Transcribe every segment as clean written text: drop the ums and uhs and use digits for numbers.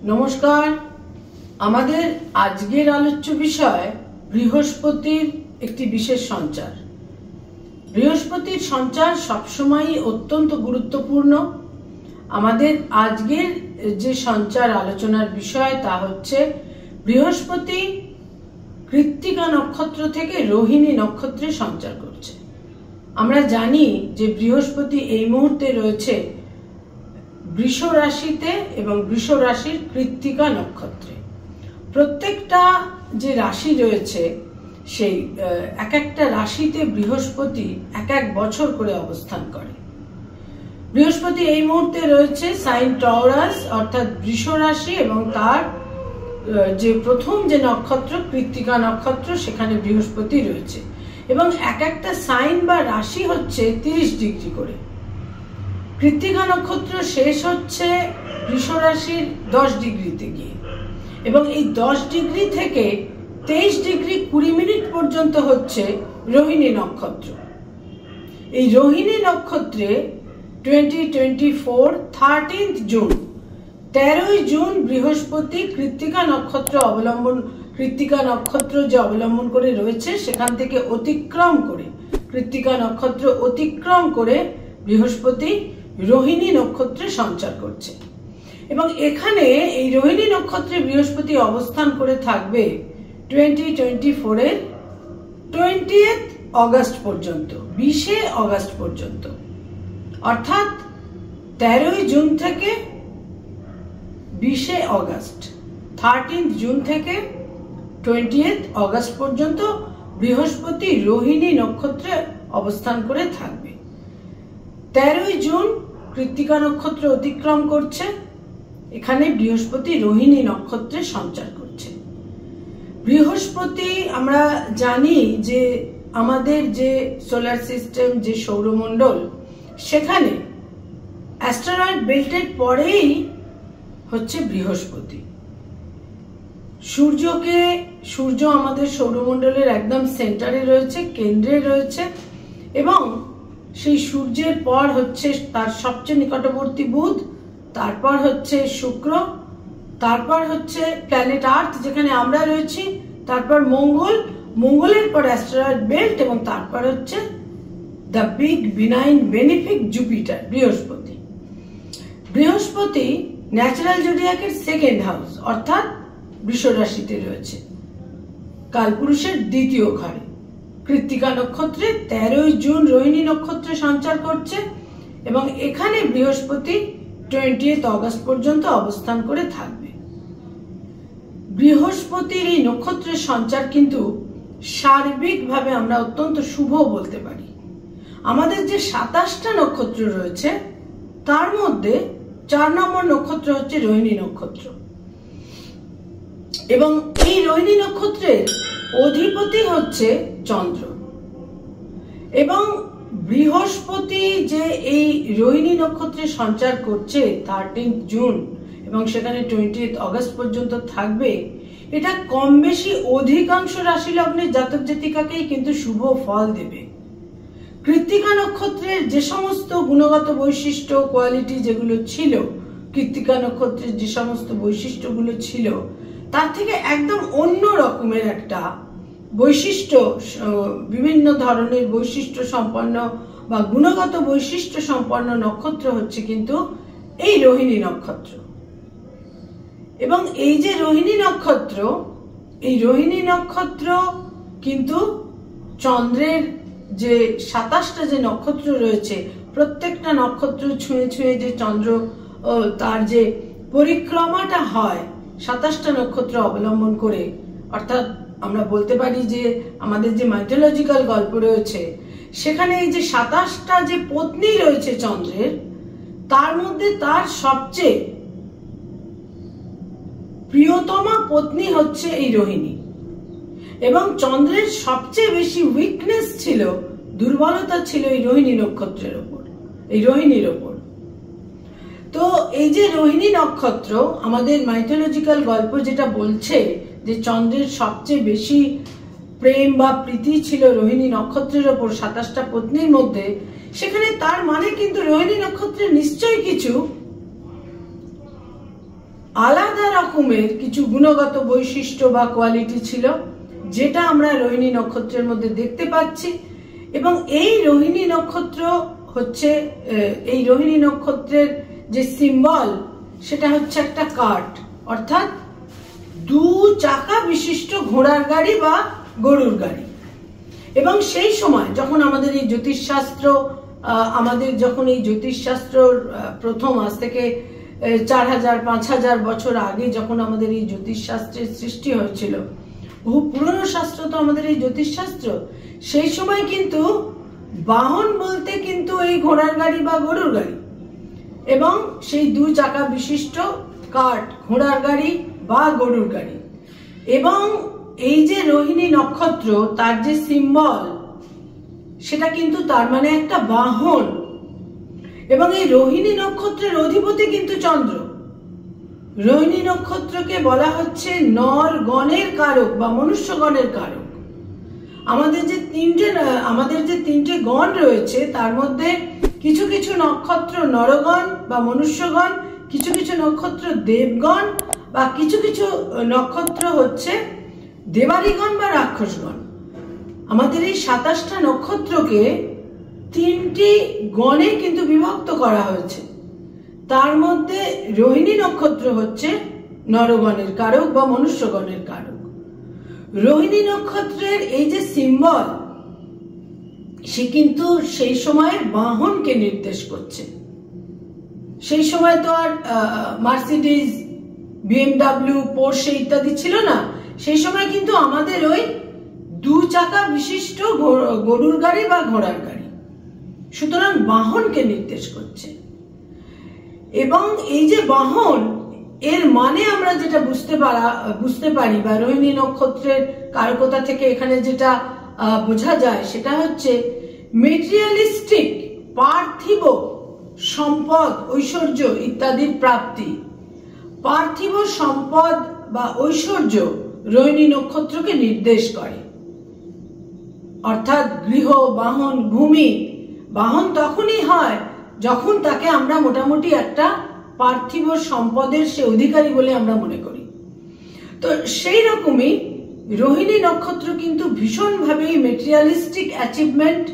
নমস্কার। আমাদের আজকের আলোচ্য বিষয় বৃহস্পতির একটি বিশেষ সঞ্চার। বৃহস্পতির সঞ্চার সবসময়ই অত্যন্ত গুরুত্বপূর্ণ। আমাদের আজকের যে সঞ্চার আলোচনার বিষয় তা হচ্ছে বৃহস্পতি কৃত্তিকা নক্ষত্র থেকে রোহিণী নক্ষত্রে সঞ্চার করছে। আমরা জানি যে বৃহস্পতি এই মুহূর্তে রয়েছে বৃষ রাশিতে এবং বৃষ রাশির কৃত্তিকা নক্ষত্রে। প্রত্যেকটা যে রাশি রয়েছে সেই এক একটা রাশিতে বৃহস্পতি এক এক বছর করে অবস্থান করে। বৃহস্পতি এই মুহূর্তে রয়েছে সাইন টরাস অর্থাৎ বৃষ রাশি এবং তার যে প্রথম যে নক্ষত্র কৃত্তিকা নক্ষত্র সেখানে বৃহস্পতি রয়েছে এবং এক একটা সাইন বা রাশি হচ্ছে 30 ডিগ্রি করে। কৃত্তিকা নক্ষত্র শেষ হচ্ছে বৃষ রাশির 10 ডিগ্রিতে গিয়ে এবং এই 10 ডিগ্রি থেকে 23 ডিগ্রি 20 মিনিট পর্যন্ত হচ্ছে রোহিণী নক্ষত্র। এই রোহিণী নক্ষত্রে 2024 13 জুন 13 জুন বৃহস্পতি কৃত্তিকা নক্ষত্র যে অবলম্বন করে রয়েছে সেখান থেকে অতিক্রম করে কৃত্তিকা নক্ষত্র অতিক্রম করে বৃহস্পতি রোহিণী নক্ষত্রে সঞ্চার করছে এবং এখানে এই রোহিণী নক্ষত্রে বৃহস্পতি অবস্থান করে থাকবে 2024 এর 20th অগস্ট পর্যন্ত, 20শে অগস্ট পর্যন্ত। অর্থাৎ 13 জুন থেকে 20শে অগস্ট, 13th জুন থেকে 20th অগস্ট পর্যন্ত বৃহস্পতি রোহিণী নক্ষত্রে অবস্থান করে থাকবে। 13 জুন কৃত্তিকা নক্ষত্র অতিক্রম করছে, এখানে বৃহস্পতি রোহিণী নক্ষত্রে সঞ্চার করছে। বৃহস্পতি আমরা জানি যে আমাদের যে সোলার সিস্টেম যে সৌরমণ্ডল সেখানে অ্যাস্টেরয়েড বেল্টের পরেই হচ্ছে বৃহস্পতি। সূর্য আমাদের সৌরমণ্ডলের একদম সেন্টারে রয়েছে, কেন্দ্রে রয়েছে এবং সেই সূর্যের পর হচ্ছে তার সবচেয়ে নিকটবর্তী বুধ, তারপর হচ্ছে শুক্র, তারপর হচ্ছে প্ল্যানেট আর্থ যেখানে আমরা রয়েছি, তারপর মঙ্গলের পর অ্যাস্টেরয়েড বেল্ট এবং তারপর হচ্ছে দ্য বিগ বিনাইন বেনিফিক জুপিটার বৃহস্পতি ন্যাচারাল জোডিয়াকের সেকেন্ড হাউস অর্থাৎ বৃষ রাশিতে রয়েছে, কালপুরুষের দ্বিতীয় ঘরে। কৃত্তিকা নক্ষত্রে 13 জুন রোহিণী নক্ষত্রে সঞ্চার করছে এবং এখানে বৃহস্পতি 20th অগস্ট পর্যন্ত অবস্থান করে থাকবে। বৃহস্পতির এই নক্ষত্রের সঞ্চার কিন্তু সার্বিকভাবে আমরা অত্যন্ত শুভ বলতে পারি। আমাদের যে 27টা নক্ষত্র রয়েছে তার মধ্যে 4 নম্বর নক্ষত্র হচ্ছে রোহিণী নক্ষত্র এবং এই রোহিণী নক্ষত্রের অধিপতি হচ্ছে চন্দ্র এবং বৃহস্পতি যে এই রোহিণী নক্ষত্রে সঞ্চার করছে 13 জুন এবং সেখানে 20th অগস্ট পর্যন্ত থাকবে, এটা কম বেশি অধিকাংশ রাশি লগ্নের জাতক জাতিকাকেই কিন্তু শুভ ফল দেবে। কৃত্তিকা নক্ষত্রের যে সমস্ত গুণগত বৈশিষ্ট্য কোয়ালিটি যেগুলো ছিল, কৃত্তিকা নক্ষত্রের যে সমস্ত বৈশিষ্ট্যগুলো ছিল তার থেকে একদম অন্য রকমের একটা বৈশিষ্ট্য, বিভিন্ন ধরনের বৈশিষ্ট্য সম্পন্ন বা গুণগত বৈশিষ্ট্য সম্পন্ন নক্ষত্র হচ্ছে কিন্তু এই রোহিণী নক্ষত্র। এবং এই যে রোহিণী নক্ষত্র কিন্তু চন্দ্রের যে 27টা যে নক্ষত্র রয়েছে প্রত্যেকটা নক্ষত্র ছুঁয়ে ছুঁয়ে যে চন্দ্র তার যে পরিক্রমাটা হয় 27টা নক্ষত্র অবলম্বন করে, অর্থাৎ আমরা বলতে পারি যে আমাদের যে মাইথোলজিক্যাল গল্প রয়েছে সেখানে এই যে 27টা যে পত্নী রয়েছে চন্দ্রের, তার মধ্যে তার সবচেয়ে প্রিয়তমা পত্নী হচ্ছে এই রোহিণী এবং চন্দ্রের সবচেয়ে বেশি উইকনেস ছিল, দুর্বলতা ছিল এই রোহিণী নক্ষত্রের ওপর, এই রোহিণীর ওপর। তো এই যে রোহিণী নক্ষত্র আমাদের মাইথোলজিক্যাল গল্প যেটা বলছে যে চন্দ্রের সবচেয়ে বেশি প্রেম বা প্রীতি ছিল রোহিণী নক্ষত্রের ওপর 27টা পত্নীর মধ্যে, সেখানে তার মানে কিন্তু রোহিণী নক্ষত্রের নিশ্চয়ই কিছু আলাদা রকমের কিছু গুণগত বৈশিষ্ট্য বা কোয়ালিটি ছিল, যেটা আমরা রোহিণী নক্ষত্রের মধ্যে দেখতে পাচ্ছি। এবং এই রোহিণী নক্ষত্র হচ্ছে, এই রোহিণী নক্ষত্রের যে সিম্বল সেটা হচ্ছে একটা কার্ট, অর্থাৎ 2 চাকা বিশিষ্ট ঘোড়ার গাড়ি বা গরুর গাড়ি। এবং সেই সময় যখন আমাদের এই জ্যোতিষশাস্ত্র, যখন এই জ্যোতিষশাস্ত্র প্রথম, আজ থেকে 4000-5000 বছর আগে যখন আমাদের এই জ্যোতিষশাস্ত্রের সৃষ্টি হয়েছিল, বহু পুরনো শাস্ত্র তো আমাদের এই জ্যোতিষশাস্ত্র, সেই সময় কিন্তু বাহন বলতে কিন্তু এই ঘোড়ার গাড়ি বা গরুর গাড়ি এবং সেই 2 চাকা বিশিষ্ট কার্ট, ঘোড়ার গাড়ি বা গরুর গাড়ি। এবং এই যে রোহিণী নক্ষত্র, তার যে সিম্বল, সেটা কিন্তু তার মানে একটা বাহন। এবং এই রোহিণী নক্ষত্রের অধিপতি কিন্তু চন্দ্র। রোহিণী নক্ষত্রকে বলা হচ্ছে নরগণের কারক বা মনুষ্যগণের কারক। আমাদের যে তিনটে গণ রয়েছে, তার মধ্যে কিছু কিছু নক্ষত্র নরগণ বা মনুষ্যগণ, কিছু কিছু নক্ষত্র দেবগণ, বা কিছু কিছু নক্ষত্র হচ্ছে দেবাদিগণ বা রাক্ষসগণ। আমাদের এই 27টা নক্ষত্রকে 3টি গণে কিন্তু বিভক্ত করা হয়েছে। তার মধ্যে রোহিণী নক্ষত্র হচ্ছে নরগণের কারক বা মনুষ্যগণের কারক। রোহিণী নক্ষত্রের এই যে সিম্বল, সে কিন্তু সেই সময়ের বাহনকে নির্দেশ করছে। সেই সময় তো আর মার্সিডিজ, BMW, পোর্শে ইত্যাদি ছিল না। সেই সময় কিন্তু আমাদের ওই 2 চাকা বিশিষ্ট গরুর গাড়ি বা ঘোড়ার গাড়ি, সুতরাং বাহনকে নির্দেশ করছে। এবং এই যে বাহন, এর মানে আমরা যেটা বুঝতে পারি বা রোহিণী নক্ষত্রের কারকতা থেকে এখানে যেটা বোঝা যায়, সেটা হচ্ছে মেটেরিয়ালিস্টিক, পার্থিব সম্পদ, ঐশ্বর্য ইত্যাদির প্রাপ্তি। পার্থিব সম্পদ বা ঐশ্বর্য রোহিণী নক্ষত্রকে নির্দেশ করে। অর্থাৎ গৃহ, বাহন, ভূমি। বাহন তখনই হয় যখন তাকে আমরা মোটামুটি একটা পার্থিব সম্পদের সে অধিকারী বলে আমরা মনে করি। তো সেই রকমই রোহিণী নক্ষত্র কিন্তু ভীষণভাবেই মেটেরিয়ালিস্টিক অ্যাচিভমেন্ট,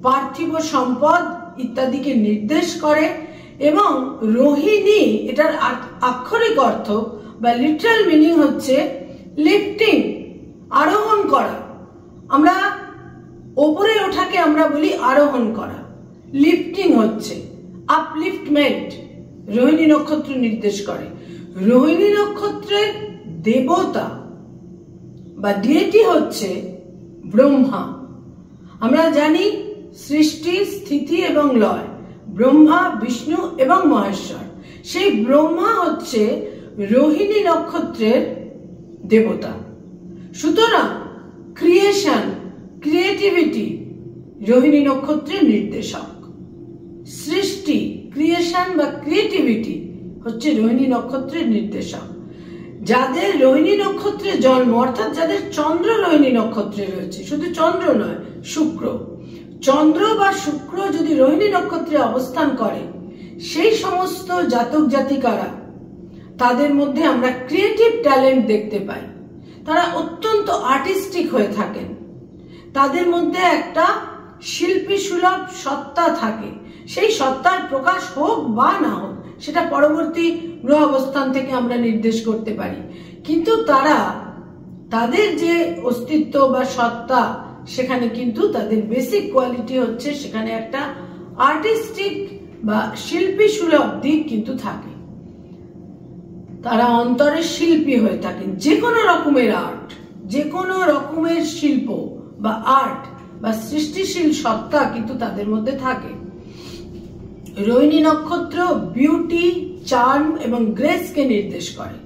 পার্থিব সম্পদ ইত্যাদিকে নির্দেশ করে। এবং রোহিণী, এটার আক্ষরিক অর্থ বা লিটারাল মিনিং হচ্ছে লিফটিং, আরোহণ করা। আমরা ওপরে ওঠাকে আমরা বলি আরোহণ করা। লিফটিং হচ্ছে আপলিফটমেন্ট, রোহিণী নক্ষত্র নির্দেশ করে। রোহিণী নক্ষত্রের দেবতা বা ডিয়েটি হচ্ছে ব্রহ্মা। আমরা জানি সৃষ্টি, স্থিতি এবং লয়, ব্রহ্মা, বিষ্ণু এবং মহেশ্বর। সেই ব্রহ্মা হচ্ছে রোহিণী নক্ষত্রের দেবতা। সুতরাং ক্রিয়েশন, ক্রিয়েটিভিটি রোহিণী নক্ষত্রের নির্দেশক। সৃষ্টি, ক্রিয়েশন বা ক্রিয়েটিভিটি হচ্ছে রোহিণী নক্ষত্রের নির্দেশক। যাদের রোহিণী নক্ষত্রে জন্ম, অর্থাৎ যাদের চন্দ্র রোহিণী নক্ষত্রে রয়েছে, শুধু চন্দ্র নয়, শুক্র, চন্দ্র বা শুক্র যদি রোহিণী নক্ষত্রে অবস্থান করে, সেই সমস্ত জাতক জাতিকারা, তাদের মধ্যে আমরা ক্রিয়েটিভ ট্যালেন্ট দেখতে পাই। তারা অত্যন্ত আর্টিস্টিক হয়ে থাকেন। তাদের মধ্যে একটা শিল্পী সুলভ সত্তা থাকে। সেই সত্তার প্রকাশ হোক বা না হোক, সেটা পরবর্তী গ্রহ অবস্থান থেকে আমরা নির্দেশ করতে পারি। কিন্তু তাদের যে অস্তিত্ব বা সত্তা, সেখানে কিন্তু তাদের বেসিক কোয়ালিটি হচ্ছে, সেখানে একটা আর্টিস্টিক বা শিল্পী সুলভ দিক কিন্তু থাকে। তারা অন্তরের শিল্পী হয়ে থাকেন। যে কোনো রকমের আর্ট, যে কোনো রকমের শিল্প বা আর্ট বা সৃষ্টিশীল সত্তা কিন্তু তাদের মধ্যে থাকে। রোহিণী নক্ষত্র বিউটি, চার্ম এবং গ্রেসকে নির্দেশ করে।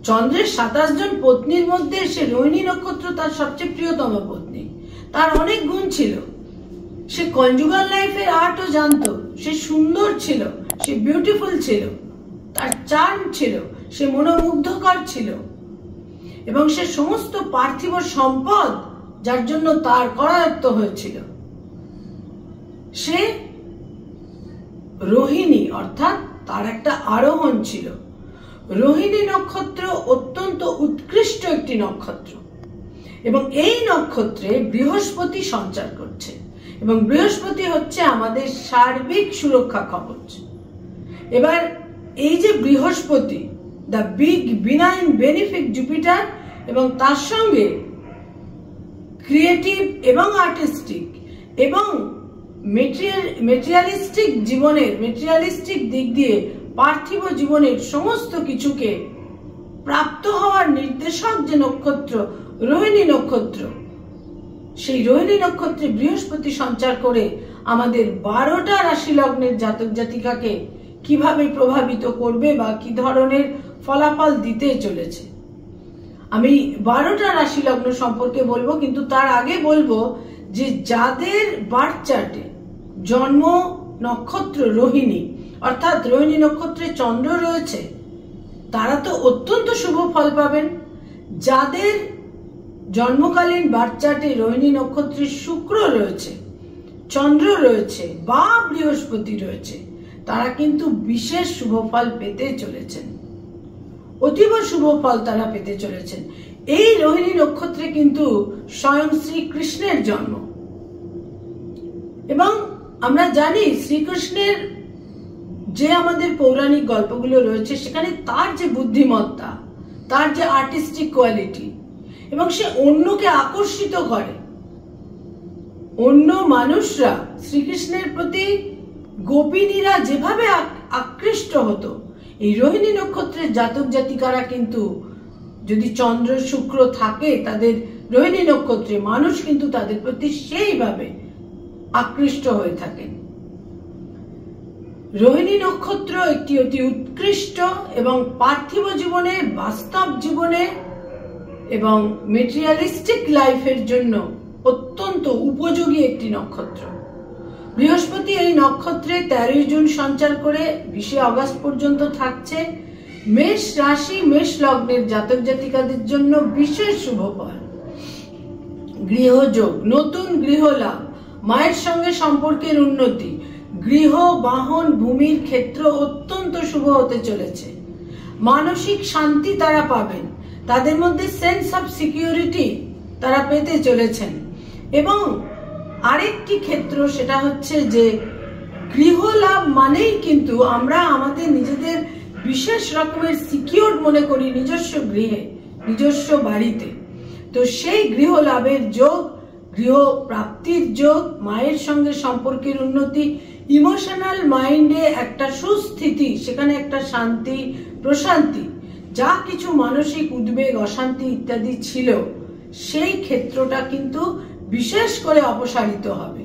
চন্দ্রের 27 জন পত্নীর মধ্যে সে রোহিণী নক্ষত্র তার সবচেয়ে প্রিয়তম পত্নী। তার অনেক গুণ ছিল। সে কনজুগাল লাইফের আর্টও জানতো। সে সুন্দর ছিল, সে বিউটিফুল ছিল, তার চার্ম ছিল, সে মনোমুগ্ধকর ছিল এবং সে সমস্ত পার্থিব সম্পদ যার জন্য তার করায়ত্ত হয়েছিল, সে রোহিণী, অর্থাৎ তার একটা আরোহণ ছিল। রোহিণী নক্ষত্র অত্যন্ত উৎকৃষ্ট একটি নক্ষত্র এবং এই নক্ষত্রে বৃহস্পতি সঞ্চার করছে এবং বৃহস্পতি হচ্ছে আমাদের সার্বিক সুরক্ষা কবচ। এবার এই যে বৃহস্পতি, দ্য বিগ বিনাইন বেনিফিক জুপিটার, এবং তার সঙ্গে ক্রিয়েটিভ এবং আর্টিস্টিক এবং মেটেরিয়ালিস্টিক জীবনের, মেটেরিয়ালিস্টিক দিক দিয়ে পার্থিব জীবনের সমস্ত কিছুকে প্রাপ্ত হওয়ার নির্দেশক যে নক্ষত্র রোহিণী নক্ষত্র, সেই রোহিণী নক্ষত্রে বৃহস্পতি সঞ্চার করে আমাদের 12টা রাশি লগ্নের জাতক জাতিকাকে কিভাবে প্রভাবিত করবে বা কি ধরনের ফলাফল দিতে চলেছে। আমি 12টা রাশি লগ্ন সম্পর্কে বলবো, কিন্তু তার আগে বলবো যে যাদের বার্থ চার্টে জন্ম নক্ষত্র রোহিণী, অর্থাৎ রোহিণী নক্ষত্রে চন্দ্র রয়েছে, তারা তো অত্যন্ত শুভ ফল পাবেন। যাদের জন্মকালীন বার্থ চার্টে রোহিণী নক্ষত্রে শুক্র রয়েছে, চন্দ্র রয়েছে বা বৃহস্পতি রয়েছে, তারা কিন্তু বিশেষ শুভ ফল পেতে চলেছেন, অতীব শুভ ফল তারা পেতে চলেছেন। এই রোহিণী নক্ষত্রে কিন্তু স্বয়ং শ্রীকৃষ্ণের জন্ম এবং আমরা জানি শ্রীকৃষ্ণের যে আমাদের পৌরাণিক গল্পগুলো রয়েছে সেখানে তার যে বুদ্ধিমত্তা, তার যে আর্টিস্টিক কোয়ালিটি, এবং সে অন্যকে আকর্ষিত করে, অন্য মানুষরা শ্রীকৃষ্ণের প্রতি গোপিনীরা যেভাবে আকৃষ্ট হতো, এই রোহিণী নক্ষত্রের জাতক জাতিকারা কিন্তু যদি চন্দ্র শুক্র থাকে তাদের রোহিণী নক্ষত্রে, মানুষ কিন্তু তাদের প্রতি সেইভাবে আকৃষ্ট হয়ে থাকেন। রোহিণী নক্ষত্র একটি অতি উৎকৃষ্ট এবং পার্থিব জীবনে, বাস্তব জীবনে এবং মেটেরিয়ালিস্টিক লাইফের জন্য অত্যন্ত উপযোগী একটি নক্ষত্র। বৃহস্পতি এই নক্ষত্রে 13 জুন সঞ্চার করে 20 আগস্ট পর্যন্ত থাকছে। মেষ রাশি, মেষ লগ্নের জাতক জাতিকাদের জন্য বিশেষ শুভ ফল। গৃহযোগ, নতুন গৃহ লাভ, মায়ের সঙ্গে সম্পর্কের উন্নতি, গৃহ, বাহন, ভূমির ক্ষেত্র অত্যন্ত শুভ হতে চলেছে। মানসিক শান্তি তারা পাবেন, তাদের মধ্যে সেন্স অফ সিকিউরিটি তারা পেতে চলেছেন। এবং আরেকটি ক্ষেত্র সেটা হচ্ছে যে গৃহ লাভ মানেই কিন্তু আমরা আমাদের নিজেদের বিশেষ রকমের সিকিউর মনে করি নিজস্ব গৃহে, নিজস্ব বাড়িতে। তো সেই গৃহ লাভের যোগ, গৃহ প্রাপ্তির যোগ, মায়ের সঙ্গে সম্পর্কের উন্নতি, ইমোশনাল মাইন্ডে একটা সুস্থিতি, সেখানে একটা শান্তি, প্রশান্তি, যা কিছু মানসিক উদ্বেগ, অশান্তি ইত্যাদি ছিল, সেই ক্ষেত্রটা কিন্তু বিশেষ করে অপসারিত হবে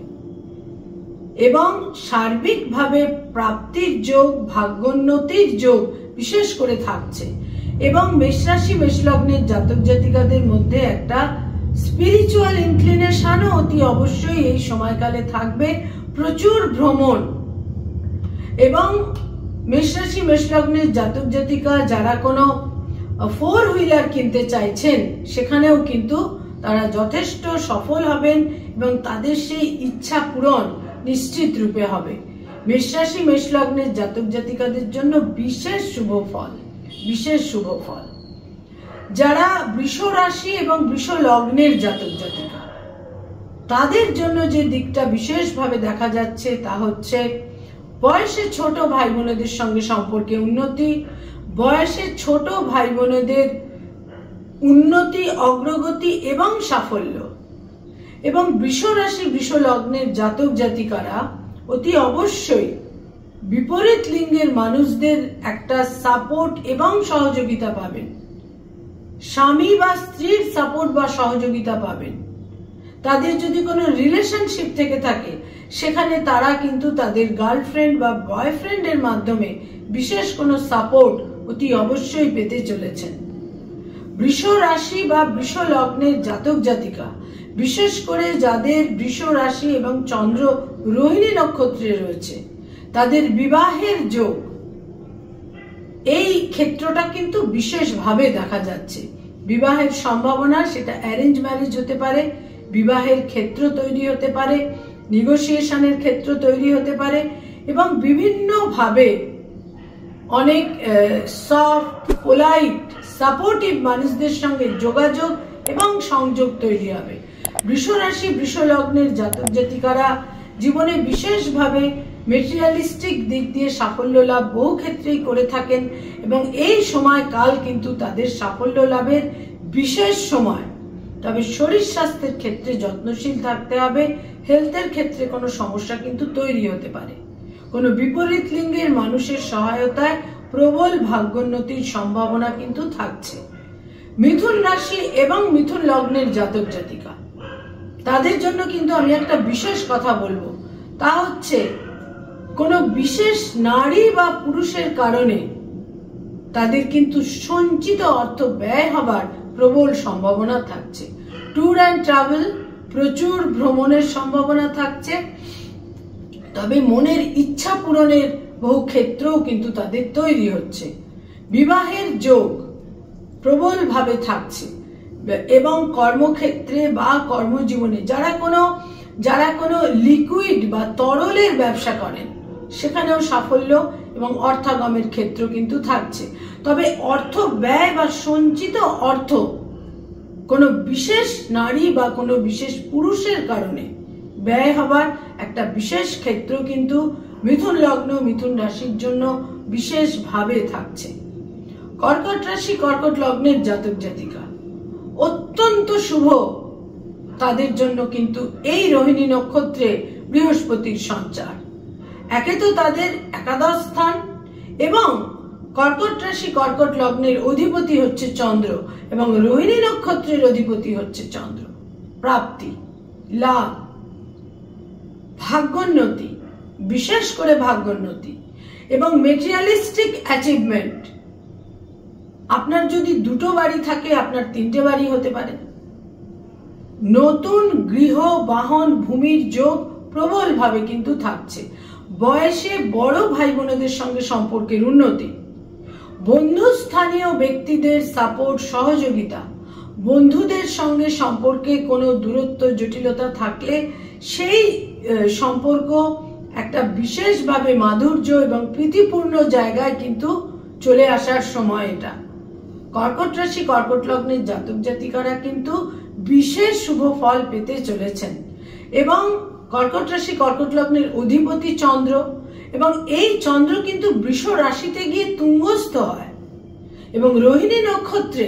এবং সার্বিকভাবে প্রাপ্তির যোগ, ভাগ্যোন্নতির যোগ বিশেষ করে থাকছে। এবং মেষ রাশি, মেষ লগ্নের জাতক জাতিকাদের মধ্যে একটা স্পিরিচুয়াল ইনক্লিনেশনও অতি অবশ্যই এই সময়কালে থাকবে, প্রচুর ভ্রমণ। এবং মেষ রাশি, মেষ লগ্নের জাতক জাতিকা যারা কোনো 4 হুইলার কিনতে চাইছেন, সেখানেও কিন্তু তারা যথেষ্ট সফল হবেন এবং তাদের সেই ইচ্ছা পূরণ নিশ্চিত রূপে হবে। মেষ রাশি, মেষ লগ্নের জাতক জাতিকাদের জন্য বিশেষ শুভ ফল, বিশেষ শুভ ফল। যারা বৃষ রাশি এবং বৃষ লগ্নের জাতক জাতিকা, তাদের জন্য যে দিকটা বিশেষভাবে দেখা যাচ্ছে তা হচ্ছে বয়সে ছোট ভাই বোনেদের সঙ্গে সম্পর্কে উন্নতি, বয়সে ছোট ভাই বোনেদের উন্নতি, অগ্রগতি এবং সাফল্য। এবং বৃষ রাশি, বৃষ লগ্নের জাতক জাতিকারা অতি অবশ্যই বিপরীত লিঙ্গের মানুষদের একটা সাপোর্ট এবং সহযোগিতা পাবেন, স্বামী বা স্ত্রীর সাপোর্ট বা সহযোগিতা পাবেন। তাদের যদি কোনো রিলেশনশিপ থেকে থাকে, সেখানে তারা কিন্তু তাদের গার্লফ্রেন্ড বা বয়ফ্রেন্ডের মাধ্যমে বিশেষ কোনো সাপোর্ট অতি অবশ্যই পেতে চলেছেন। বৃষ রাশি বা বৃষ লগ্নের জাতক জাতিকা, বিশেষ করে যাদের বৃষ রাশি এবং চন্দ্র রোহিণী নক্ষত্রে রয়েছে, তাদের বিবাহের যোগ, এই ক্ষেত্রটা কিন্তু বিশেষভাবে দেখা যাচ্ছে। বিবাহের সম্ভাবনা, সেটা অ্যারেঞ্জ ম্যারেজ হতে পারে, বিবাহের ক্ষেত্র তৈরি হতে পারে, নেগোসিয়েশনের ক্ষেত্র তৈরি হতে পারে এবং বিভিন্নভাবে অনেক সফট, পোলাইট, সাপোর্টিভ মানুষদের সঙ্গে যোগাযোগ এবং সংযোগ তৈরি হবে। বৃষ রাশি বৃষ লগ্নের জাতক জাতিকারা জীবনে বিশেষভাবে মেটেরিয়ালিস্টিক দিক দিয়ে সাফল্য লাভ বহু ক্ষেত্রেই করে থাকেন এবং এই সময়কাল কিন্তু তাদের সাফল্য লাভের বিশেষ সময়। তবে শরীর স্বাস্থ্যের ক্ষেত্রে যত্নশীল থাকতে হবে। হেলথের ক্ষেত্রে কোনো সমস্যা কিন্তু তৈরি হতে পারে। কোনো বিপরীত লিঙ্গের মানুষের সহায়তায় প্রবল ভাগ্যোন্নতির সম্ভাবনা কিন্তু থাকছে। মিথুন রাশি এবং মিথুন লগ্নের জাতক জাতিকা, তাদের জন্য কিন্তু আমি একটা বিশেষ কথা বলবো, তা হচ্ছে কোনো বিশেষ নারী বা পুরুষের কারণে তাদের কিন্তু সঞ্চিত অর্থ ব্যয় হবার প্রবল সম্ভাবনা থাকছে। ট্যুর অ্যান্ড ট্রাভেল, প্রচুর ভ্রমণের সম্ভাবনা থাকছে। তবে মনের ইচ্ছা পূরণের বহু ক্ষেত্রও কিন্তু তাদের তৈরি হচ্ছে। বিবাহের যোগ প্রবলভাবে থাকছে এবং কর্মক্ষেত্রে বা কর্মজীবনে যারা কোনো লিকুইড বা তরলের ব্যবসা করেন সেখানেও সাফল্য এবং অর্থাগমের ক্ষেত্র কিন্তু থাকছে। তবে অর্থ ব্যয় বা সঞ্চিত অর্থ কোনো বিশেষ নারী বা কোনো বিশেষ পুরুষের কারণে ব্যয় হবার একটা বিশেষ ক্ষেত্র কিন্তু মিথুন লগ্ন মিথুন রাশির জন্য বিশেষভাবে থাকছে। কর্কট রাশি কর্কট লগ্নের জাতক জাতিকা, অত্যন্ত শুভ তাদের জন্য কিন্তু এই রোহিণী নক্ষত্রে বৃহস্পতির সঞ্চার। একে তো তাদের একাদশ স্থান এবং কর্কট রাশি কর্কট লগ্নের অধিপতি হচ্ছে চন্দ্র এবং রোহিণী নক্ষত্রের অধিপতি হচ্ছে চন্দ্র। প্রাপ্তি, লাভ, ভাগ্যোন্নতি, বিশেষ করে ভাগ্যোন্নতি এবং মেটেরিয়ালিস্টিক অ্যাচিভমেন্ট। আপনার যদি দুটো বাড়ি থাকে, আপনার তিনটে বাড়ি হতে পারে। নতুন গৃহ, বাহন, ভূমির যোগ প্রবলভাবে কিন্তু থাকছে। বয়সে বড় ভাই বোনদের সঙ্গে সম্পর্কের উন্নতি, বন্ধুস্থানীয় ব্যক্তিদের সাপোর্ট, সহযোগিতা, বন্ধুদের সঙ্গে সম্পর্কে কোনো দূরত্ব, জটিলতা থাকলে সেই সম্পর্ক একটা বিশেষভাবে মাধুর্য এবং প্রীতিপূর্ণ জায়গায় কিন্তু চলে আসার সময় এটা। কর্কট রাশি কর্কট লগ্নের জাতক জাতিকারা কিন্তু বিশেষ শুভ ফল পেতে চলেছেন এবং কর্কট রাশি কর্কট লগ্নের অধিপতি চন্দ্র এবং এই চন্দ্র কিন্তু বৃষ রাশিতে গিয়ে তুঙ্গস্থ হয় এবং রোহিণী নক্ষত্রে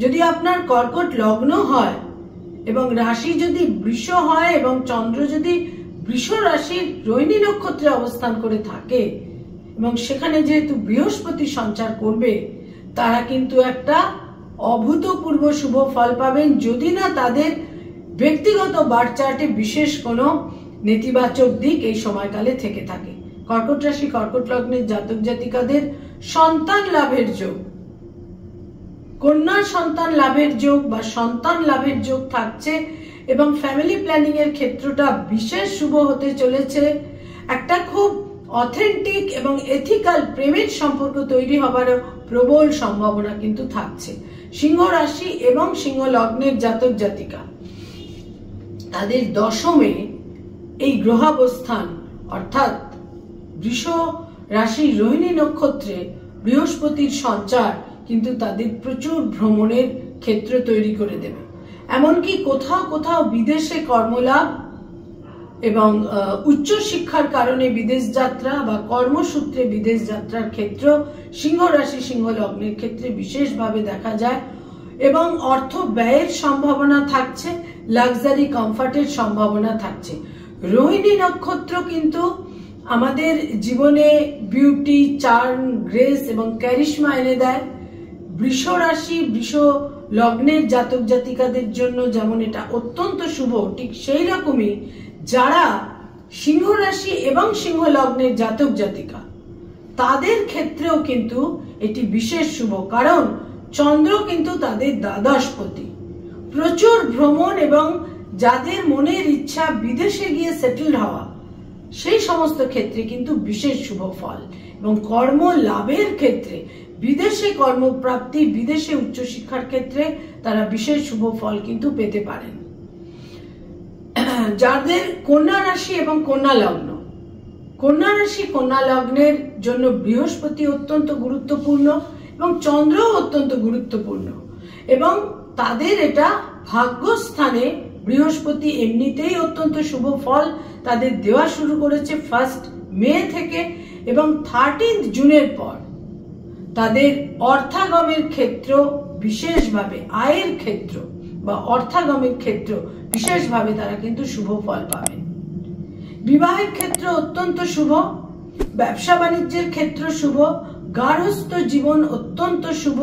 যদি আপনার কর্কট লগ্ন হয় এবং রাশি যদি বৃষ হয় এবং চন্দ্র যদি বৃষ রাশির রোহিণী নক্ষত্রে অবস্থান করে থাকে এবং সেখানে যেহেতু বৃহস্পতি সঞ্চার করবে, তারা কিন্তু একটা অভূতপূর্ব শুভ ফল পাবেন যদি না তাদের ব্যক্তিগত বার্থ চার্টে বিশেষ কোনো নেতিবাচক দিক এই সময়কালে থেকে থাকে। কর্কট রাশি কর্কট লগ্নের জাতক জাতিকাদের সন্তান লাভের যোগ, কন্যা সন্তান লাভের যোগ বা সন্তান লাভের যোগ থাকছে এবং ফ্যামিলি প্ল্যানিং এর ক্ষেত্রটা বিশেষ শুভ হতে চলেছে। একটা খুব অথেন্টিক এবং এথিক্যাল প্রেমের সম্পর্ক তৈরি হবারও প্রবল সম্ভাবনা কিন্তু থাকছে। সিংহ রাশি এবং সিংহ লগ্নের জাতক জাতিকা, তাদের দশমে এই গ্রহাবস্থান অর্থাৎ বৃষ রাশির রোহিণী নক্ষত্রে বৃহস্পতির সঞ্চার কিন্তু তাদের প্রচুর ভ্রমণের ক্ষেত্র তৈরি করে দেবে। এমনকি কোথাও কোথাও বিদেশে কর্মলাভ এবং উচ্চ শিক্ষার কারণে বিদেশ যাত্রা বা কর্মসূত্রে বিদেশ যাত্রার ক্ষেত্র সিংহ রাশি সিংহ লগ্নের ক্ষেত্রে বিশেষভাবে দেখা যায় এবং অর্থ ব্যয়ের সম্ভাবনা থাকছে, লাক্সারি কমফর্টের সম্ভাবনা থাকছে। রোহিণী নক্ষত্র কিন্তু আমাদের জীবনে বিউটি, চার্ম, গ্রেস এবং ক্যারিশমা এনে দেয়। বৃষ রাশি বৃষ লগ্নের জাতক জাতিকাদের জন্য যেমন এটা অত্যন্ত শুভ, ঠিক সেই রকমই যারা সিংহ রাশি এবং সিংহ লগ্নের জাতক জাতিকা তাদের ক্ষেত্রেও কিন্তু এটি বিশেষ শুভ, কারণ চন্দ্র কিন্তু তাদের দ্বাদশপতি। প্রচুর ভ্রমণ এবং যাদের মনের ইচ্ছা বিদেশে গিয়ে সেটেলড হওয়া, সেই সমস্ত ক্ষেত্রে কিন্তু বিশেষ শুভ ফল এবং কর্ম লাভের ক্ষেত্রে বিদেশে কর্মপ্রাপ্তি, বিদেশে উচ্চশিক্ষার ক্ষেত্রে তারা বিশেষ শুভ ফল কিন্তু পেতে পারেন। যাদের কন্যা রাশি এবং কন্যা লগ্ন কন্যা রাশি কন্যা লগ্নের জন্য বৃহস্পতি অত্যন্ত গুরুত্বপূর্ণ এবং চন্দ্রও অত্যন্ত গুরুত্বপূর্ণ, এবং তাদের এটা ভাগ্যস্থানে বৃহস্পতি এমনিতেই অত্যন্ত শুভ ফল তাদের দেওয়া শুরু করেছে 1 মে থেকে, এবং 13 জুনের পর তাদের অর্থাগমের ক্ষেত্র বিশেষভাবে, আয়ের ক্ষেত্র বা অর্থাগমের ক্ষেত্র বিশেষভাবে তারা কিন্তু শুভ ফল পাবেন। বিবাহের ক্ষেত্র অত্যন্ত শুভ, ব্যবসা বাণিজ্যের ক্ষেত্র শুভ, গার্হস্থ্য জীবন অত্যন্ত শুভ,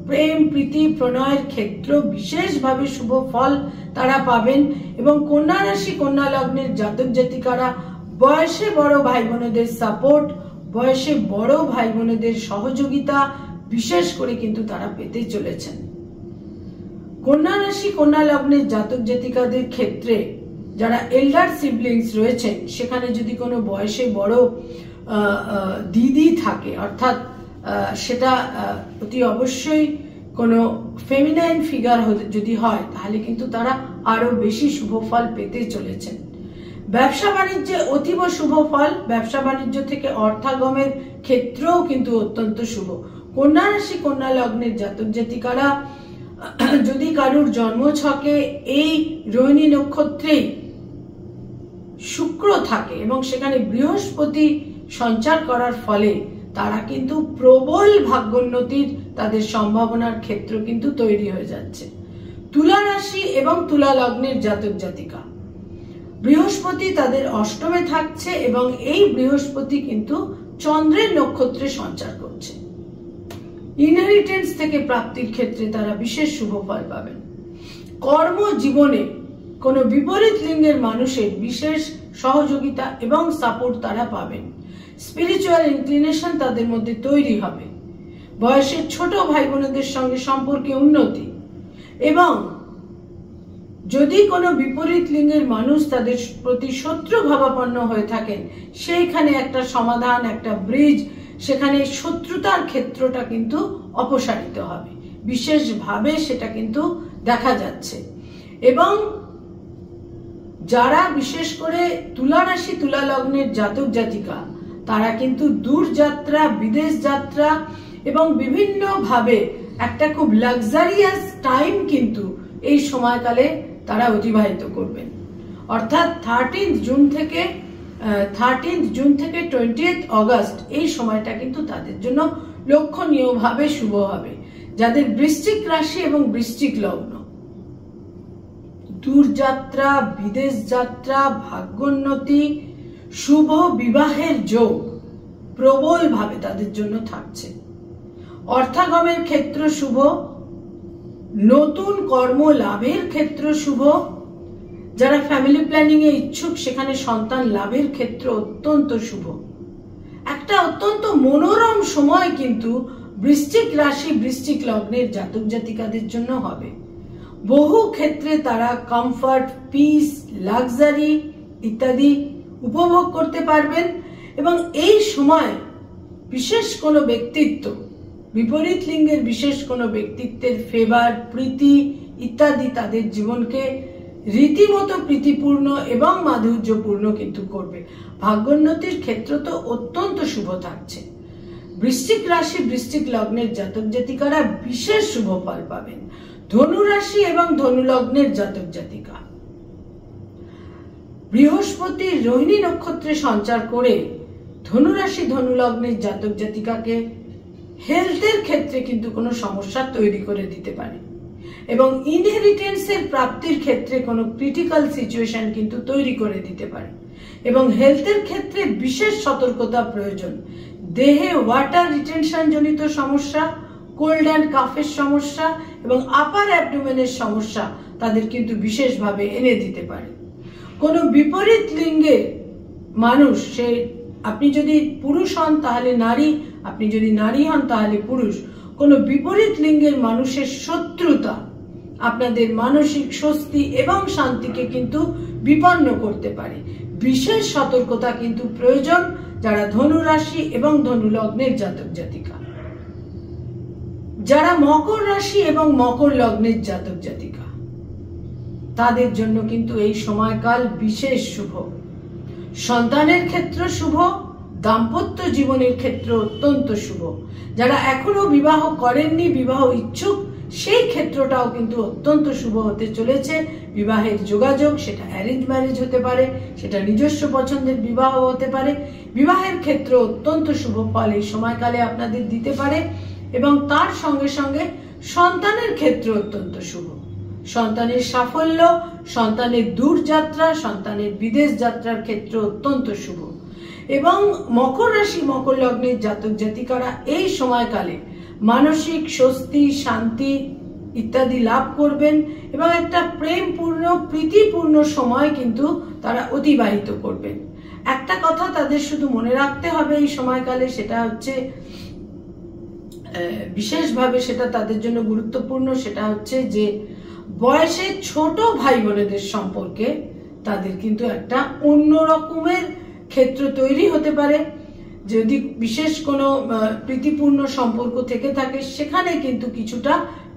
প্রেম প্রীতি প্রণয়ের ক্ষেত্র বিশেষভাবে শুভ ফল তারা পাবেন। এবং কন্যা রাশি কন্যা লগ্নের জাতক জাতিকারা বয়সে বড় ভাই বোনেদের সাপোর্ট, বয়সে বড় ভাই বোনেদের সহযোগিতা বিশেষ করে কিন্তু তারা পেতে চলেছেন। কন্যা রাশি কন্যা লগ্নের জাতক জাতিকাদের ক্ষেত্রে যারা এল্ডার সিবলিংস রয়েছেন, সেখানে যদি কোনো বয়সে বড় দিদি থাকে, অর্থাৎ সেটা অতি অবশ্যই কোনো ফেমিনাইন ফিগার যদি হয়, তাহলে কিন্তু তারা আরো বেশি শুভ ফল পেতে চলেছেন। ব্যবসা বাণিজ্যে অতীব শুভ ফল, ব্যবসা বাণিজ্য থেকে অর্থাগমের ক্ষেত্রেও কিন্তু অত্যন্ত শুভ। কন্যা রাশি কন্যা লগ্নের জাতক জাতিকারা যদি কারুর জন্মছকে এই রোহিণী নক্ষত্রেই শুক্র থাকে এবং সেখানে বৃহস্পতি সঞ্চার করার ফলে তারা কিন্তু প্রবল ভাগ্যোন্নতির তাদের সম্ভাবনার ক্ষেত্র কিন্তু তৈরি হয়ে যাচ্ছে। তুলা রাশি এবং তুলা লগ্নের জাতক জাতিকা, বৃহস্পতি তাদের অষ্টমে থাকছে এবং এই বৃহস্পতি কিন্তু চন্দ্রের নক্ষত্রে সঞ্চার করছে। ইনহেরিটেন্স থেকে প্রাপ্তির ক্ষেত্রে তারা বিশেষ শুভ ফল পাবেন। কর্মজীবনে কোনো বিপরীত লিঙ্গের মানুষের বিশেষ সহযোগিতা এবং সাপোর্ট তারা পাবেন। স্পিরিচুয়াল ইনক্লিনেশন তাদের মধ্যে তৈরি হবে। বয়সের ছোট ভাই বোনেদের সঙ্গে সম্পর্কে উন্নতি, এবং যদি কোনো বিপরীত লিঙ্গের মানুষ তাদের প্রতি শত্রু ভাবাপন্ন হয়ে থাকেন, সেইখানে একটা সমাধান, একটা ব্রিজ, সেখানে শত্রুতার ক্ষেত্রটা কিন্তু অপসারিত হবে, বিশেষভাবে সেটা কিন্তু দেখা যাচ্ছে। এবং যারা বিশেষ করে তুলা রাশি তুলা লগ্নের জাতক জাতিকা, তারা কিন্তু দূর যাত্রা, বিদেশ যাত্রা এবং বিভিন্ন ভাবে একটা খুব লাক্সারিয়াস টাইম কিন্তু এই সময়কালে তারা অতিবাহিত করবেন। অর্থাৎ 13 জুন থেকে 20 অগস্ট এই সময়টা কিন্তু তাদের জন্য লক্ষণীয়ভাবে শুভ হবে। যাদের বৃশ্চিক রাশি এবং বৃশ্চিক লগ্ন, দূরযাত্রা, বিদেশ যাত্রা, ভাগ্যোন্নতি, শুভ বিবাহের যোগ প্রবল ভাবে তাদের জন্য থাকছে। অর্থাগমের ক্ষেত্র শুভ, নতুন কর্ম লাভের ক্ষেত্র শুভ, যারা ফ্যামিলি প্ল্যানিং এ ইচ্ছুক সেখানে সন্তান লাভের ক্ষেত্র অত্যন্ত শুভ। একটা অত্যন্ত মনোরম সময় কিন্তু বৃশ্চিক রাশি বৃশ্চিক লগ্নের জাতক জাতিকাদের জন্য হবে। বহু ক্ষেত্রে তারা কমফর্ট, পিস, লাক্সারি ইত্যাদি উপভোগ করতে পারবেন, এবং এই সময় বিশেষ কোনো ব্যক্তিত্ব, বিপরীত লিঙ্গের বিশেষ কোনো ব্যক্তিত্বের ফেভার, প্রীতি ইত্যাদি তাদের জীবনকে রীতিমতো প্রীতিপূর্ণ এবং মাধুর্যপূর্ণ কিন্তু করবে। ভাগ্যোন্নতির ক্ষেত্র তো অত্যন্ত শুভ থাকছে। বৃশ্চিক রাশি বৃশ্চিক লগ্নের জাতক জাতিকারা বিশেষ শুভ ফল পাবেন। ধনু রাশি এবং ধনু লগ্নের জাতক জাতিকা, বৃহস্পতি রোহিণী নক্ষত্রে সঞ্চার করে ধনু রাশি ধনু লগ্নের জাতক জাতিকাকে হেলথের ক্ষেত্রে কিন্তু কোনো সমস্যা তৈরি করে দিতে পারে, এবং ইনহেরিটেন্সের প্রাপ্তির ক্ষেত্রে কোনো ক্রিটিক্যাল সিচুয়েশন কিন্তু তৈরি করে দিতে পারে। এবং হেলথের ক্ষেত্রে বিশেষ সতর্কতা প্রয়োজন। দেহে ওয়াটার রিটেনশন জনিত সমস্যা, কোল্ড অ্যান্ড কাফের সমস্যা এবং আপার অ্যাবডোমেনের সমস্যা তাদের কিন্তু বিশেষভাবে এনে দিতে পারে। কোনো বিপরীত লিঙ্গের মানুষ, সে আপনি যদি পুরুষ হন তাহলে নারী, আপনি যদি নারী হন তাহলে পুরুষ, কোনো বিপরীত লিঙ্গের মানুষের শত্রুতা আপনাদের মানসিক স্বস্তি এবং শান্তিকে কিন্তু বিপন্ন করতে পারে। বিশেষ সতর্কতা কিন্তু প্রয়োজন যারা ধনু রাশি এবং ধনু লগ্নের জাতক জাতিকা। যারা মকর রাশি এবং মকর লগ্নের জাতক জাতিকা, তাদের জন্য কিন্তু এই সময়কাল বিশেষ শুভ। সন্তানের ক্ষেত্র শুভ, দাম্পত্য জীবনের ক্ষেত্র অত্যন্ত শুভ। যারা এখনো বিবাহ করেননি, বিবাহ ইচ্ছুক, সেই ক্ষেত্রটাও কিন্তু অত্যন্ত শুভ হতে চলেছে। বিবাহের যোগাযোগ, সেটা অ্যারেঞ্জ ম্যারেজ হতে পারে, সেটা নিজস্ব পছন্দের বিবাহ হতে পারে। বিবাহের ক্ষেত্র অত্যন্ত শুভ ফল এই সময়কালে আপনাদের দিতে পারে এবং তার সঙ্গে সঙ্গে সন্তানের ক্ষেত্র অত্যন্ত শুভ। সন্তানের সাফল্য, সন্তানের দূরযাত্রা, সন্তানের বিদেশ যাত্রার ক্ষেত্র অত্যন্ত শুভ। এবং মকর রাশি, মকর লগ্নের জাতক জাতিকারা এই সময়কালে মানসিক স্বস্তি, শান্তি ইত্যাদি লাভ করবেন এবং একটা প্রেমপূর্ণ, প্রীতিপূর্ণ সময় কিন্তু তারা অতিবাহিত করবেন। একটা কথা তাদের শুধু মনে রাখতে হবে এই সময়কালে, সেটা হচ্ছে বিশেষভাবে সেটা তাদের জন্য গুরুত্বপূর্ণ, সেটা হচ্ছে যে বয়সে ছোট ভাই বোনেদের সম্পর্কে তাদের কিন্তু একটা অন্য রকমের ক্ষেত্র তৈরি হতে পারে। যদি বিশেষ কোনো প্রীতিপূর্ণ সম্পর্ক থেকে থাকে, সেখানে কিন্তু কিছুটা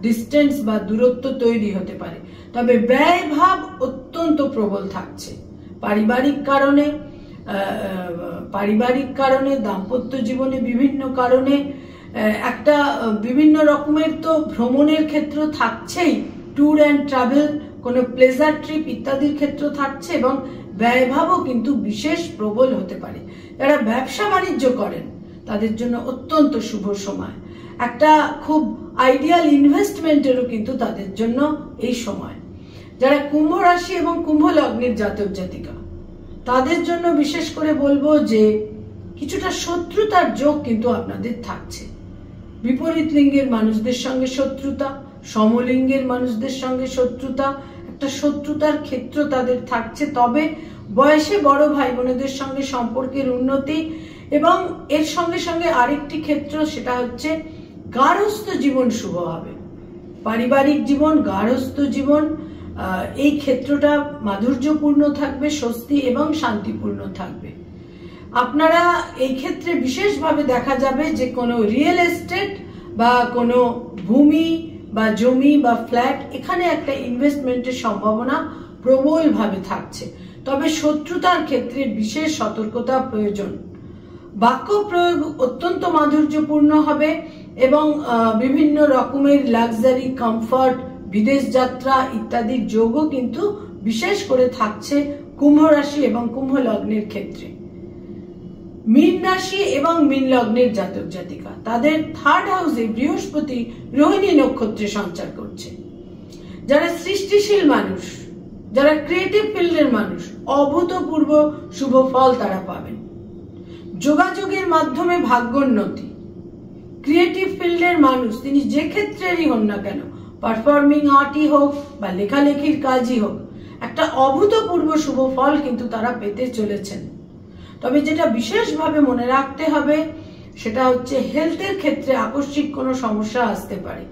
ডিস্টেন্স বা দূরত্ব তৈরি হতে পারে। তবে ব্যয় ভাব অত্যন্ত প্রবল থাকছে পারিবারিক কারণে, দাম্পত্য জীবনে বিভিন্ন কারণে, একটা বিভিন্ন রকমের তো ভ্রমণের ক্ষেত্র থাকছেই, ট্যুর অ্যান্ড ট্রাভেল, কোনো প্লেজার ট্রিপ ইত্যাদির ক্ষেত্র থাকছে এবং ব্যয়ভাবও কিন্তু বিশেষ প্রবল হতে পারে। যারা ব্যবসা বাণিজ্য করেন তাদের জন্য অত্যন্ত শুভ সময়। একটা খুব আইডিয়াল ইনভেস্টমেন্টেরও কিন্তু তাদের জন্য এই সময়। যারা কুম্ভ রাশি এবং কুম্ভ লগ্নের জাতক জাতিকা, তাদের জন্য বিশেষ করে বলবো যে কিছুটা শত্রুতার যোগ কিন্তু আপনাদের থাকছে। বিপরীত লিঙ্গের মানুষদের সঙ্গে শত্রুতা, সমলিঙ্গের মানুষদের সঙ্গে শত্রুতা, একটা শত্রুতার ক্ষেত্র তাদের থাকছে। তবে বয়সে বড় ভাই বোনেদের সঙ্গে সম্পর্কের উন্নতি এবং এর সঙ্গে সঙ্গে আরেকটি ক্ষেত্র, সেটা হচ্ছে গার্হস্থ্য জীবন শুভ হবে। পারিবারিক জীবন, গার্হস্থ্য জীবন, এই ক্ষেত্রটা মাধুর্যপূর্ণ থাকবে, স্বস্তি এবং শান্তিপূর্ণ থাকবে। আপনারা এই ক্ষেত্রে বিশেষভাবে দেখা যাবে যে কোনো রিয়েল এস্টেট বা কোনো ভূমি বা জমি বা ফ্ল্যাট, এখানে একটা ইনভেস্টমেন্টের সম্ভাবনা প্রবলভাবে থাকছে। তবে শত্রুতার ক্ষেত্রে বিশেষ সতর্কতা প্রয়োজন। বাক্য প্রয়োগ অত্যন্ত মাধুর্যপূর্ণ হবে এবং বিভিন্ন রকমের লাক্সারি, কমফর্ট, বিদেশ যাত্রা ইত্যাদির যোগও কিন্তু বিশেষ করে থাকছে কুম্ভ রাশি এবং কুম্ভ লগ্নের ক্ষেত্রে। মীন রাশি এবং মীন লগ্নের জাতক জাতিকা, তাদের থার্ড হাউসে বৃহস্পতি রোহিণী নক্ষত্রে সঞ্চার করছে। যারা সৃষ্টিশীল মানুষ, যারা ক্রিয়েটিভ ফিল্ডের মানুষ, অভূতপূর্ব শুভ ফল তারা পাবেন। যোগাযোগের মাধ্যমে ভাগ্যোন্নতি। ক্রিয়েটিভ ফিল্ডের মানুষ তিনি যে ক্ষেত্রেরই হন না কেন, পারফর্মিং আর্টই হোক বা লেখালেখির কাজই হোক, একটা অভূতপূর্ব শুভ ফল কিন্তু তারা পেতে চলেছেন। তবে যেটা বিশেষভাবে মনে রাখতে হবে সেটা হচ্ছে হেলথের ক্ষেত্রে আকস্মিক কোনো সমস্যা আসতে পারে।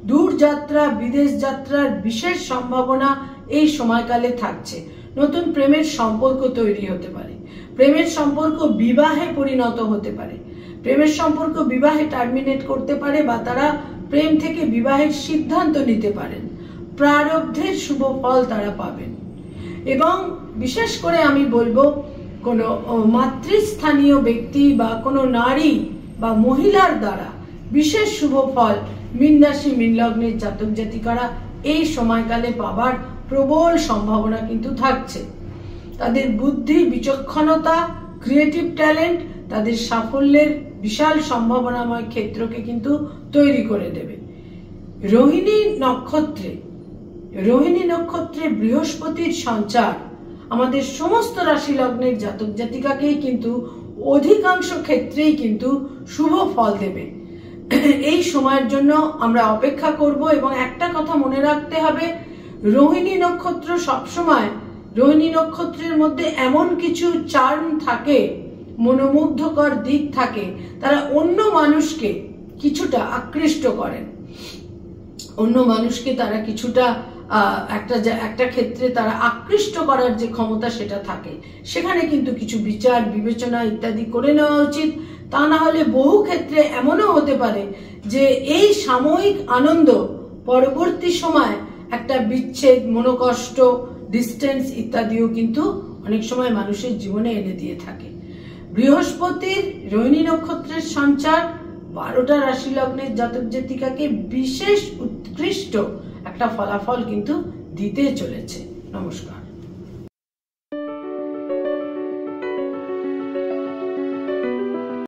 দূর যাত্রা, বিদেশ যাত্রার বিশেষ সম্ভাবনা এই সময়কালে থাকছে। নতুন প্রেমের সম্পর্ক তৈরি হতে পারে, প্রেমের সম্পর্ক বিবাহে পরিণত হতে পারে, প্রেমের সম্পর্ক বিবাহে টার্মিনেট করতে পারে বা তারা প্রেম থেকে বিবাহের সিদ্ধান্ত নিতে পারেন। প্রারব্ধের শুভ ফল তারা পাবেন এবং বিশেষ করে আমি বলবো কোনো মাতৃস্থানীয় ব্যক্তি বা কোনো নারী বা মহিলার দ্বারা বিশেষ শুভ ফল মীন রাশি, মীন লগ্নের জাতক জাতিকারা এই সময়কালে পাবার প্রবল সম্ভাবনা কিন্তু থাকছে। তাদের বুদ্ধি, বিচক্ষণতা, ক্রিয়েটিভ ট্যালেন্ট তাদের সাফল্যের বিশাল সম্ভাবনাময় ক্ষেত্রকে কিন্তু তৈরি করে দেবে। রোহিণী নক্ষত্রে বৃহস্পতির সঞ্চার আমাদের সমস্ত রাশি লগ্নের জাতক জাতিকাকেই কিন্তু অধিকাংশ ক্ষেত্রেই কিন্তু শুভ ফল দেবে। এই সময়ের জন্য আমরা অপেক্ষা করব এবং একটা কথা মনে রাখতে হবে, রোহিণী নক্ষত্র সবসময়, রোহিণী নক্ষত্রের মধ্যে এমন কিছু চার্ম থাকে, মনোমুগ্ধকর দিক থাকে, তারা অন্য মানুষকে কিছুটা আকৃষ্ট করেন, অন্য মানুষকে তারা কিছুটা একটা ক্ষেত্রে তারা আকৃষ্ট করার যে ক্ষমতা সেটা থাকে। সেখানে কিন্তু কিছু বিচার বিবেচনা ইত্যাদি করে নেওয়া উচিত। তা না হলে বহু ক্ষেত্রে এমনও হতে পারে যে এই সাময়িক আনন্দ পরবর্তী সময় একটা বিচ্ছেদ, মনোকষ্ট, ডিস্টেন্স ইত্যাদিও কিন্তু অনেক সময় মানুষের জীবনে এনে দিয়ে থাকে। বৃহস্পতির রোহিণী নক্ষত্রের সঞ্চার 12টা রাশি লগ্নের জাতক জাতিকাকে বিশেষ উৎকৃষ্ট একটা ফলাফল কিন্তু দিতে চলেছে। নমস্কার।